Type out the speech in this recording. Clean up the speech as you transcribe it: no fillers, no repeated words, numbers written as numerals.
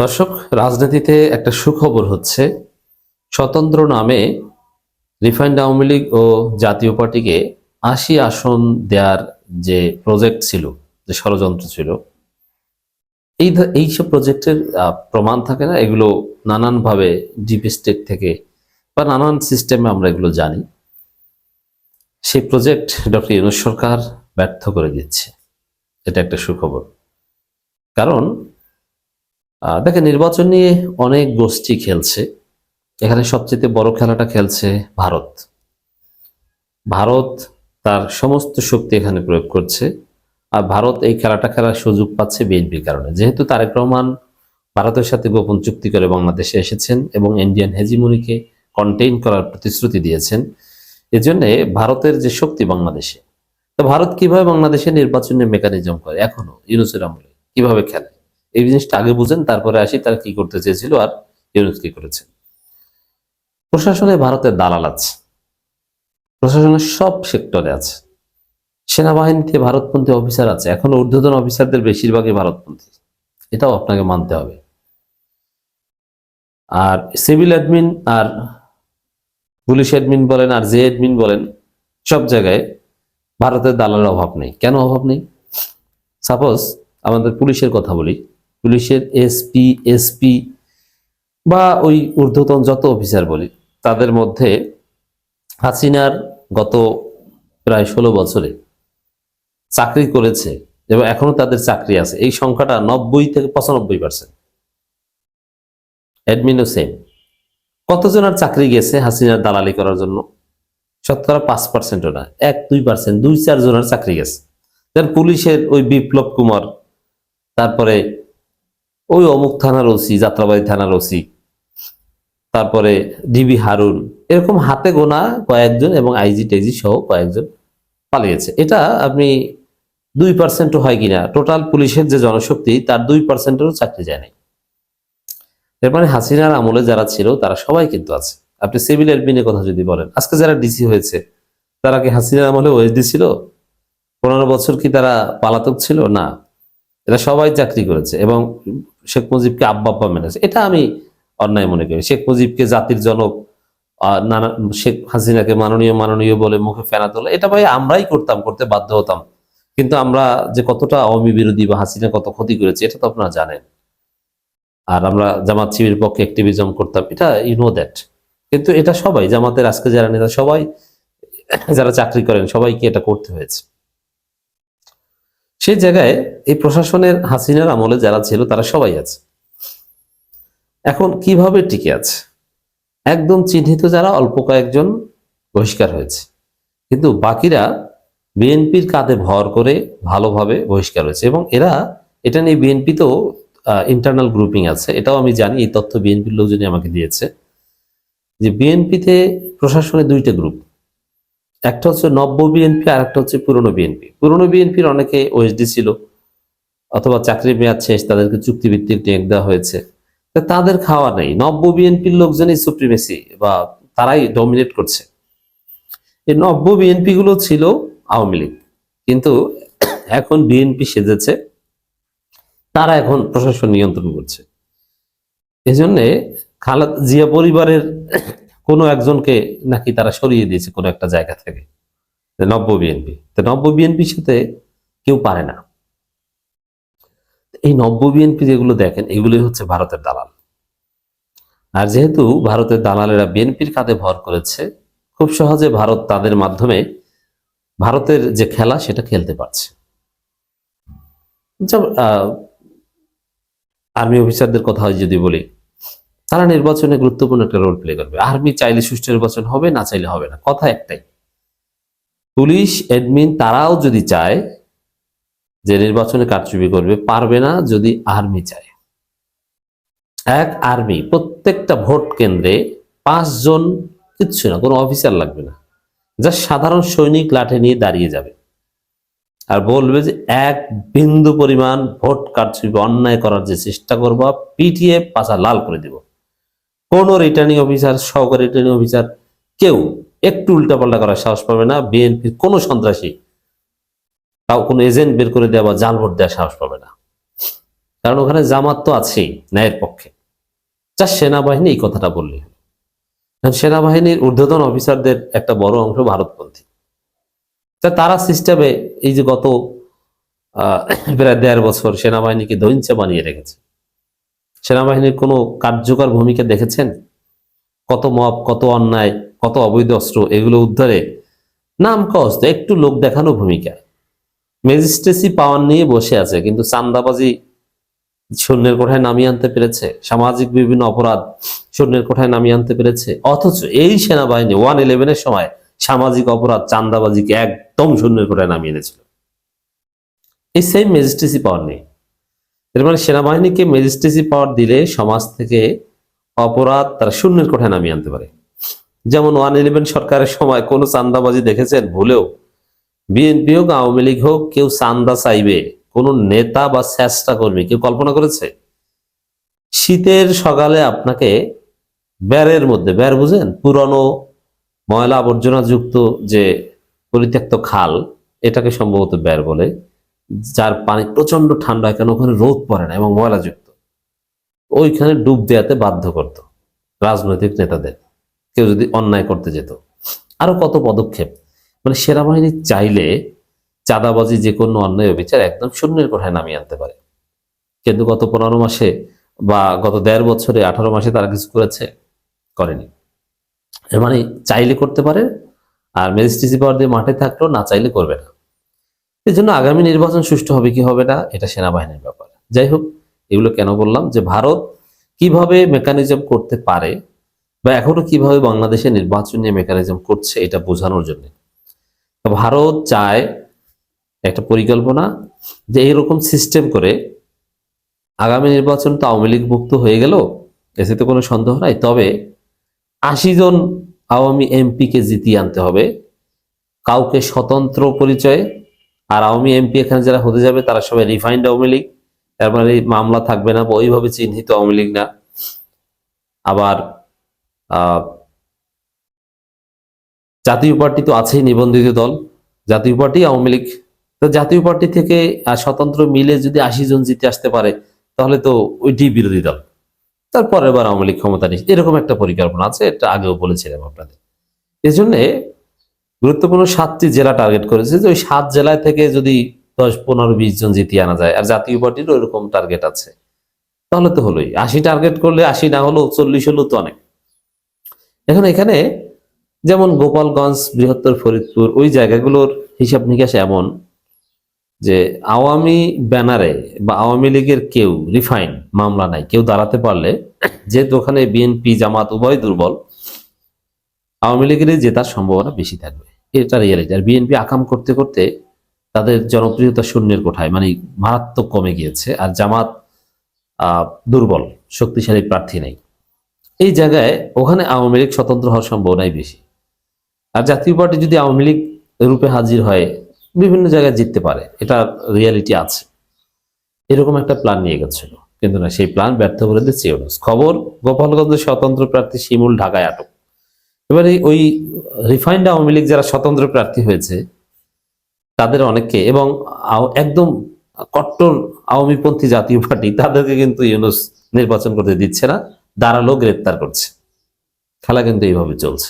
দর্শক, রাজনীতিতে একটা সুখবর হচ্ছে, স্বতন্ত্র নামে রিফাইন্ড আওয়ামী লীগ ও জাতীয় পার্টিকে ৮০ আসন দেওয়ার যে প্রজেক্ট ছিল, যে ষড়যন্ত্র ছিল, এইসব প্রজেক্টের প্রমাণ থাকে না, এগুলো নানানভাবে ডিপ স্টেট থেকে বা নানান সিস্টেমে আমরা এগুলো জানি। সেই প্রজেক্ট ডক্টর ইউনূস সরকার ব্যর্থ করে দিচ্ছে। এটা একটা সুখবর। কারণ দেখেন, নির্বাচন নিয়ে অনেক গোষ্ঠী খেলছে। এখানে সবচেয়ে বড় খেলাটা খেলছে ভারত। ভারত তার সমস্ত শক্তি এখানে প্রয়োগ করছে। আর ভারত এই খেলাটা খেলার সুযোগ পাচ্ছে বিএনপির কারণে। যেহেতু তারেক রহমান ভারতের সাথে গোপন চুক্তি করে বাংলাদেশে এসেছেন এবং ইন্ডিয়ান হেজিমনিকে কন্টেইন করার প্রতিশ্রুতি দিয়েছেন, এজন্য ভারতের যে শক্তি বাংলাদেশে, তো ভারত কিভাবে বাংলাদেশের নির্বাচনের মেকানিজম করে, এখনো ইউনূসের আমলে কিভাবে খেলে, এই জিনিসটা আগে বুঝেন, তারপরে আসি তারা কি করতে চেয়েছিল আর ইউনূস কি করেছে। প্রশাসনে ভারতের দালাল আছে, প্রশাসনের সব সেক্টরে আছে। সেনাবাহিনীতে ভারতপন্থী অফিসার আছে, এখনো ঊর্ধ্বতন অফিসারদের বেশিরভাগই ভারতপন্থী, এটাও আপনাকে মানতে হবে। আর সিভিল অ্যাডমিন আর পুলিশ অ্যাডমিন বলেন আর যে অ্যাডমিন বলেন, সব জায়গায় ভারতের দালালের অভাব নেই। কেন অভাব নেই? সাপোজ আমাদের পুলিশের কথা বলি, পুলিশের এসপি বা ওই ঊর্ধ্বতন যত অফিসার বলি, তাদের মধ্যে হাসিনার গত প্রায় ১৬ বছরে চাকরি করেছে এবং এখনো তাদের চাকরি আছে, এই সংখ্যাটা ৯০ থেকে ৯৫%। অ্যাডমিনও সেম। কতজনের চাকরি গেছে হাসিনার দালালি করার জন্য? শতকরা ৫%ও না, ১-২%, ২-৪ জনের চাকরি গেছে। দেন পুলিশের ওই বিপ্লব কুমার, তারপরে ওই অমুক থানার ওসি, যাত্রাবাড়ি থানার ওসি, তারপরে ডিবি হারুন, এরকম হাতে গোনা কয়েকজন, এবং আইজি টেজি সহ কয়েকজন পালিয়েছে। এটা আপনি ২%ও হয় কিনা, টোটাল পুলিশের যে জনশক্তি তার ২%এরও চাকরি যায় নাই। এর মানে হাসিনার আমলে যারা ছিল তারা সবাই কিন্তু আছে। আপনি সিভিল অ্যাডমিনের কথা যদি বলেন, আজকে যারা ডিসি হয়েছে তারা কি হাসিনার আমলে ওএসডি ছিল? ১৫ বছর কি তারা পালাতক ছিল? না, এরা সবাই চাকরি করেছে এবং শেখ মুজিবকে আব্বা আব্বা মেনেছে। এটা আমি অন্যায় মনে করি। শেখ মুজিবকে জাতির জনক, নানা, শেখ হাসিনাকে মাননীয় মাননীয় বলে মুখে ফেনা তোলা, এটা ভাই আমরাই করতাম, করতে বাধ্য হতাম। কিন্তু আমরা যে কতটা আওয়ামী বিরোধী বা হাসিনা কত ক্ষতি করেছে এটা তো আপনারা জানেন। আর আমরা জামাত শিবির পক্ষে অ্যাক্টিভিজম করতাম, এটা ইউ নো দ্যাট। কিন্তু এটা সবাই, জামাতের আজকে যারা নেতা সবাই, যারা চাকরি করেন সবাইকে এটা করতে হয়েছে। সেই জায়গায় এই প্রশাসনের হাসিনার আমলে যারা ছিল তারা সবাই আছে। এখন কিভাবে টিকে আছে? একদম চিহ্নিত যারা অল্প কয়েকজন বহিষ্কার হয়েছে, কিন্তু বাকিরা বিএনপির কাঁধে ভর করে ভালোভাবে বহিষ্কার হয়েছে। এবং এটা নিয়ে বিএনপি তো ইন্টারনাল গ্রুপিং আছে, এটাও আমি জানি। এই তথ্য বিএনপির লোকজনই আমাকে দিয়েছে যে বিএনপিতে প্রশাসনে দুইটা গ্রুপ, একটা হচ্ছে নব্য বিএনপি আর একটা হচ্ছে পুরনো বিএনপি। পুরনো বিএনপির অনেকে ওএসডি ছিল অথবা চাকরির মেয়াদ শেষ, তাদেরকে চুক্তিভিত্তিক নিয়োগ দেওয়া হয়েছে, তাদের খাওয়া নেই। নব্য বিএনপির লোকজনই সুপ্রিমেসি বা তারাই ডমিনেট করছে। এই নব্য বিএনপি গুলো ছিল আওয়ামী লীগ, কিন্তু এখন বিএনপি সেজেছে, তারা এখন প্রশাসন নিয়ন্ত্রণ করছে। এই জন্যে খালেদা জিয়া পরিবারের কোনো একজনকে নাকি তারা সরিয়ে দিয়েছে কোনো একটা জায়গা থেকে, নব্য বিএনপি। তো নব্য বিএনপির সাথে কেউ পারে না। এই নব্য বিএনপি যেগুলো দেখেন, এগুলোই হচ্ছে ভারতের দালাল। আর যেহেতু ভারতের দালালেরা বিএনপির কাঁধে ভর করেছে, খুব সহজে ভারত তাদের মাধ্যমে ভারতের যে খেলা সেটা খেলতে পারছে। আর্মি অফিসারদের কথা যদি বলি, তারা নির্বাচনে গুরুত্বপূর্ণ একটা রোল প্লে করবে। আর্মি চাইলে সুষ্ঠু নির্বাচন হবে, না চাইলে হবে না, কথা একটাই। পুলিশ অ্যাডমিন তারাও যদি চায় যে নির্বাচনে কারচুপি করবে, পারবে না যদি আর্মি চায়। এক আর্মি প্রত্যেকটা ভোট কেন্দ্রে 5 জন, কিচ্ছু না, কোনো অফিসার লাগবে না, যা সাধারণ সৈনিক লাঠি নিয়ে দাঁড়িয়ে যাবে আর বলবে যে এক বিন্দু পরিমাণ ভোট কারচুপি অন্যায় করার যে চেষ্টা করবো, পিটিয়ে পাছা লাল করে দিব। কোন রিটার্নিং অফিসার, সহকারী রিটার্নিং অফিসার, কেউ একটু উল্টাপাল্টা করার সাহস পাবে না। বিএনপির কোনো সন্ত্রাসী তাও কোনো এজেন্ট বের করে দেওয়া বা জাল ভোট দেওয়ার সাহস পাবে না। কারণ ওখানে জামাত তো আছেই ন্যায়ের পক্ষে। যা সেনাবাহিনী এই কথাটা বললে, কারণ সেনাবাহিনীর ঊর্ধ্বতন অফিসারদের একটা বড় অংশ ভারতপন্থী। তারা সিস্টেমে এই যে গত প্রায় 1.5 বছর সেনাবাহিনীকে দৈঞ্চা বানিয়ে রেখেছে। সেনাবাহিনীর কোনো কার্যকর ভূমিকা দেখেছেন? কত মব, কত অন্যায়, কত অবৈধ অস্ত্র এগুলো উদ্ধারে নাম কষ্ট একটু লোক দেখানো ভূমিকা। ম্যাজিস্ট্রেসি পাওয়ার নিয়ে বসে আছে, কিন্তু চান্দাবাজি শূন্যের কোঠায় নামিয়ে আনতে পেরেছে, সামাজিক বিভিন্ন অপরাধ শূন্যের কোঠায় নামিয়ে আনতে পেরেছে। অথচ এই সেনাবাহিনী 111-এর সময় সামাজিক অপরাধ, চান্দাবাজিকে একদম শূন্যের কোঠায় নামিয়ে এনেছিল। এই সেম ম্যাজিস্ট্রেসি পাওয়ার নেই। এর মানে সেনাবাহিনীকে ম্যাজিস্ট্রেসি পাওয়ার দিলে সমাজ থেকে অপরাধ তারা শূন্যের কোঠায় নামিয়ে আনতে পারে। যেমন 111 সরকারের সময় কোনো চান্দাবাজি দেখেছেন ভুলেও? বিএনপি হোক, আওয়ামী লীগ হোক, কেউ চান্দা চাইবে কোন নেতা বা চেষ্টা কর্মী কেউ কল্পনা করেছে? শীতের সকালে আপনাকে ব্যারের মধ্যে, ব্যার বুঝেন, পুরনো ময়লা আবর্জনা যুক্ত যে পরিত্যক্ত খাল, এটাকে সম্ভবত ব্যার বলে, যার পানি প্রচন্ড ঠান্ডা, কেন ওখানে রোদ পড়ে না এবং ময়লা যুক্ত, ওইখানে ডুব দেওয়াতে বাধ্য করত রাজনৈতিক নেতাদের, কেউ যদি অন্যায় করতে যেত। আরো কত পদক্ষেপ। মানে সেনাবাহিনী চাইলে চাঁদাবাজি, যে কোনো অন্যায় বিচার একদম শূন্যের কোঠায় নামিয়ে আনতে পারে। কিন্তু গত 15 মাসে বা গত 1.5 বছরে 18 মাসে তারা কিছু করেছে? করেনি। এর মানে চাইলে করতে পারে, আর ম্যাজিস্ট্রেসি পাওয়ার দিয়ে মাঠে থাকলেও না চাইলে করবে না। এই জন্য আগামী নির্বাচন সুষ্ঠু হবে কি হবে না এটা সেনাবাহিনীর ব্যাপার। যাই হোক, এগুলো কেন বললাম, যে ভারত কিভাবে মেকানিজম করতে পারে বা এখনো কিভাবে বাংলাদেশে নির্বাচন নিয়ে মেকানিজম করছে এটা বোঝানোর জন্য। ভারত চায় একটা পরিকল্পনা, যে এইরকম সিস্টেম করে আগামী নির্বাচন তো আওয়ামী লীগ মুক্ত হয়ে গেল, এতে তো কোনো সন্দেহ নাই, তবে 80 জন আওয়ামী এমপিকে জিতিয়ে আনতে হবে কাউকে স্বতন্ত্র পরিচয়ে। আর আওয়ামী এমপি এখানে যারা হতে যাবে তারা সবাই রিফাইন্ড আওয়ামী লীগ, তার মানে মামলা থাকবে না বা ওইভাবে চিহ্নিত আওয়ামী লীগ না। আবার জাতীয় পার্টি তো আছেই নিবন্ধিত দল, জাতীয় পার্টি, আওয়ামী লীগ। তো জাতীয় পার্টি থেকে স্বতন্ত্র মিলে যদি 80 জন জিতে আসতে পারে, তাহলে তো ওইটি বিরোধী দল, তারপরে এবার আওয়ামী লীগ ক্ষমতা নিচ্ছে, এরকম একটা পরিকল্পনা আছে। এটা আগেও বলেছিলাম আপনাদের। এই জন্য গুরুত্বপূর্ণ 7টি জেলা টার্গেট করেছে, যে ওই 7 জেলায় থেকে যদি 10, 15, 20 জন জিতিয়ে আনা যায়, আর জাতীয় পার্টির ওইরকম টার্গেট আছে, তাহলে তো হলোই। 80 টার্গেট করলে 80 না হলো 40 হলো তো অনেক। এখন এখানে যেমন গোপালগঞ্জ, বৃহত্তর ফরিদপুর, ওই জায়গাগুলোর হিসাব নিকাশ এমন যে আওয়ামী ব্যানারে বা আওয়ামী লীগের কেউ রিফাইন মামলা নাই, কেউ দাঁড়াতে পারলে, যেহেতু ওখানে বিএনপি জামাত উভয় দুর্বল, আওয়ামী লীগের জেতার সম্ভাবনা বেশি থাকবে, এটা রিয়ালিটি। আর বিএনপি আকাম করতে করতে তাদের জনপ্রিয়তা শূন্যের কোঠায়, মানে মারাত্মক কমে গিয়েছে। আর জামাত দুর্বল, শক্তিশালী প্রার্থী নেই। এই জায়গায় ওখানে আওয়ামী লীগ স্বতন্ত্র হওয়ার সম্ভাবনাই বেশি। আর জাতীয় পার্টি যদি আওয়ামী লীগ রূপে হাজির হয়, বিভিন্ন জায়গায় জিততে পারে, এটা রিয়ালিটি আছে। এরকম একটা প্ল্যান নিয়ে গেছিল, কিন্তু না, সেই প্ল্যান ব্যর্থ করে দিচ্ছে ইউনূস। খবর, গোপালগঞ্জের স্বতন্ত্র প্রার্থী শিমুল ঢাকায় আটক। এবারে ওই রিফাইন্ড আওয়ামী লীগ যারা স্বতন্ত্র প্রার্থী হয়েছে তাদের অনেককে, এবং একদম কট্টর আওয়ামীপন্থী জাতীয় পার্টি, তাদেরকে কিন্তু ইউনূস নির্বাচন করতে দিচ্ছে না, দাঁড়ালো গ্রেপ্তার করছে। খেলা কিন্তু এইভাবে চলছে।